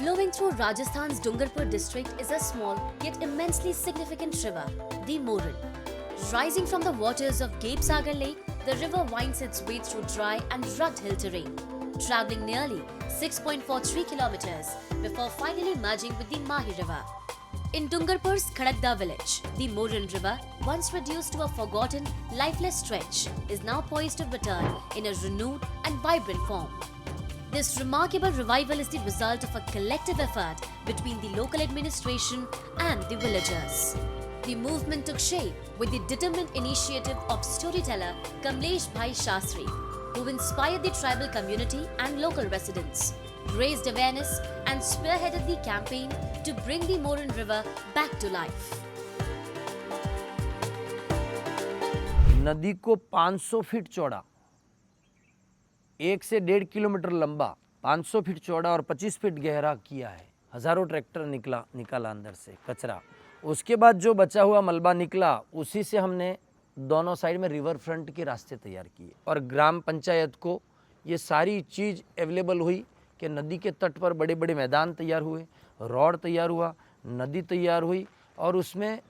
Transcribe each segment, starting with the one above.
Flowing through Rajasthan's Dungarpur district is a small yet immensely significant river, the Moran. Rising from the waters of Gape Sagar Lake, the river winds its way through dry and rugged hill terrain, travelling nearly 6.43 kilometers before finally merging with the Mahi River. In Dungarpur's Khadagda village, the Moran River, once reduced to a forgotten, lifeless stretch, is now poised to return in a renewed and vibrant form. This remarkable revival is the result of a collective effort between the local administration and the villagers. The movement took shape with the determined initiative of storyteller Kamlesh Bhai Shastri, who inspired the tribal community and local residents, raised awareness and spearheaded the campaign to bring the Moran River back to life. नदी को 500 feet चौड़ा, 1 से 1.5 kilometre लंबा, 500 feet चौड़ा और 25 feet गहरा किया है। हजारों ट्रैक्टर निकाला अंदर से कचरा। उसके बाद जो बचा हुआ मलबा निकला, उसी से हमने दोनों साइड में रिवर फ्रंट के रास्ते तैयार किए और ग्राम पंचायत को ये सारी चीज़ अवेलेबल हुई कि नदी के तट पर बड़े बड़े मैदान तैयार हुए, रोड तैयार हुआ, नदी तैयार हुई और उसमें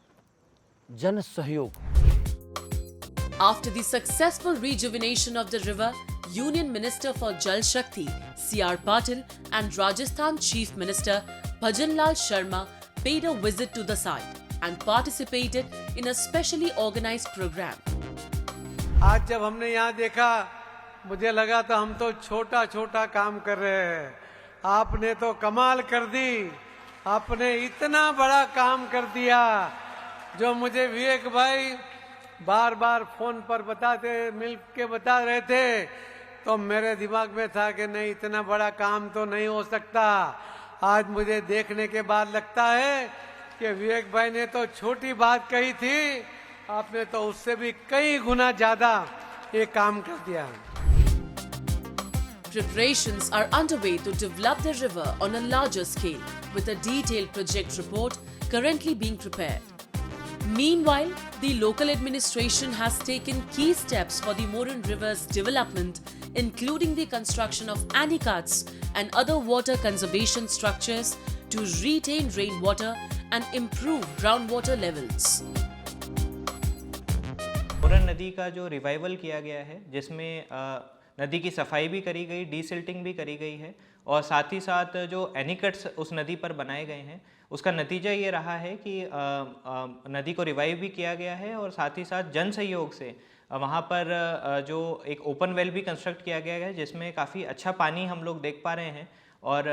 जन सहयोग। After the successful rejuvenation of the river, Union Minister for Jal Shakti C.R. Patil and Rajasthan Chief Minister Bhajan Lal Sharma paid a visit to the site and participated in a specially organized program. आज जब हमने यहाँ देखा, मुझे लगा तो हम तो छोटा छोटा काम कर रहे हैं। आपने तो कमाल कर दी, आपने इतना बड़ा काम कर दिया जो मुझे विवेक भाई बार बार फोन पर मिल के बता रहे थे, तो मेरे दिमाग में था कि नहीं, इतना बड़ा काम तो नहीं हो सकता। आज मुझे देखने के बाद लगता है कि विवेक भाई ने तो छोटी बात कही थी, आपने तो उससे भी कई गुना ज्यादा ये काम कर दिया। Preparations are underway to develop the river on a larger scale, with a detailed project report currently being prepared. Meanwhile, the local administration has taken key steps for the Moran River's development, including the construction of anecuts and other water conservation structures to retain rainwater and improve groundwater levels. मोरन नदी का जो revival किया गया है, जिसमें नदी की सफाई भी करी गई, डीसिल्टिंग भी करी गई है और साथ ही साथ जो एनिकट्स उस नदी पर बनाए गए हैं, उसका नतीजा ये रहा है कि नदी को रिवाइव भी किया गया है और साथ ही साथ जन सहयोग से वहाँ पर जो एक ओपन वेल भी कंस्ट्रक्ट किया गया है, जिसमें काफ़ी अच्छा पानी हम लोग देख पा रहे हैं और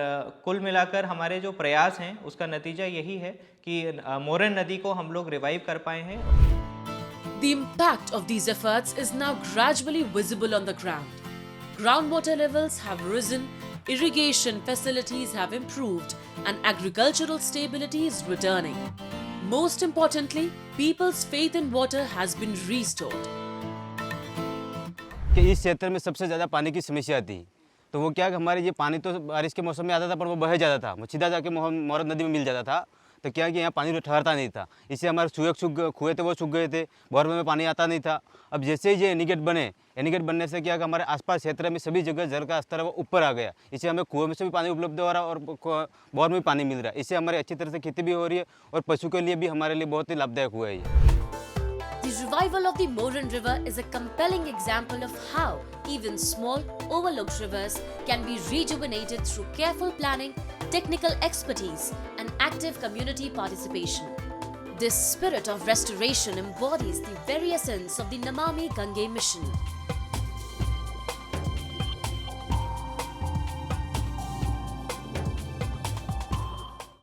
कुल मिलाकर हमारे जो प्रयास हैं उसका नतीजा यही है कि मोरन नदी को हम लोग रिवाइव कर पाए हैं। The impact of these efforts is now gradually visible on the ground. Groundwater levels have risen, irrigation facilities have improved, and agricultural stability is returning. Most importantly, people's faith in water has been restored. कि इस क्षेत्र में सबसे ज़्यादा पानी की समस्या थी, तो वो क्या कि हमारे ये पानी तो बारिश के मौसम में आता था, पर वो बह जाता था, सीधा जाके मोरन नदी में मिल जाता था। तो क्या कि यहाँ पानी ठहरता नहीं था, इससे हमारे कुएं थे वो सूख गए थे, बोर में पानी आता नहीं था। अब जैसे ही ये एनीगेट बनने से क्या कि हमारे आसपास क्षेत्र में सभी जगह जल का स्तर वो ऊपर आ गया, इससे हमें कुएं में से भी पानी उपलब्ध हो रहा है और बोर में भी पानी मिल रहा है। इससे हमारी अच्छी तरह से खेती भी हो रही है और पशु के लिए भी हमारे लिए बहुत ही लाभदायक हुआ है ये। The revival of the Moran River is a compelling example of how even small, overlooked rivers can be rejuvenated through careful planning, technical expertise, and active community participation. This spirit of restoration embodies the very essence of the Namami Gange mission.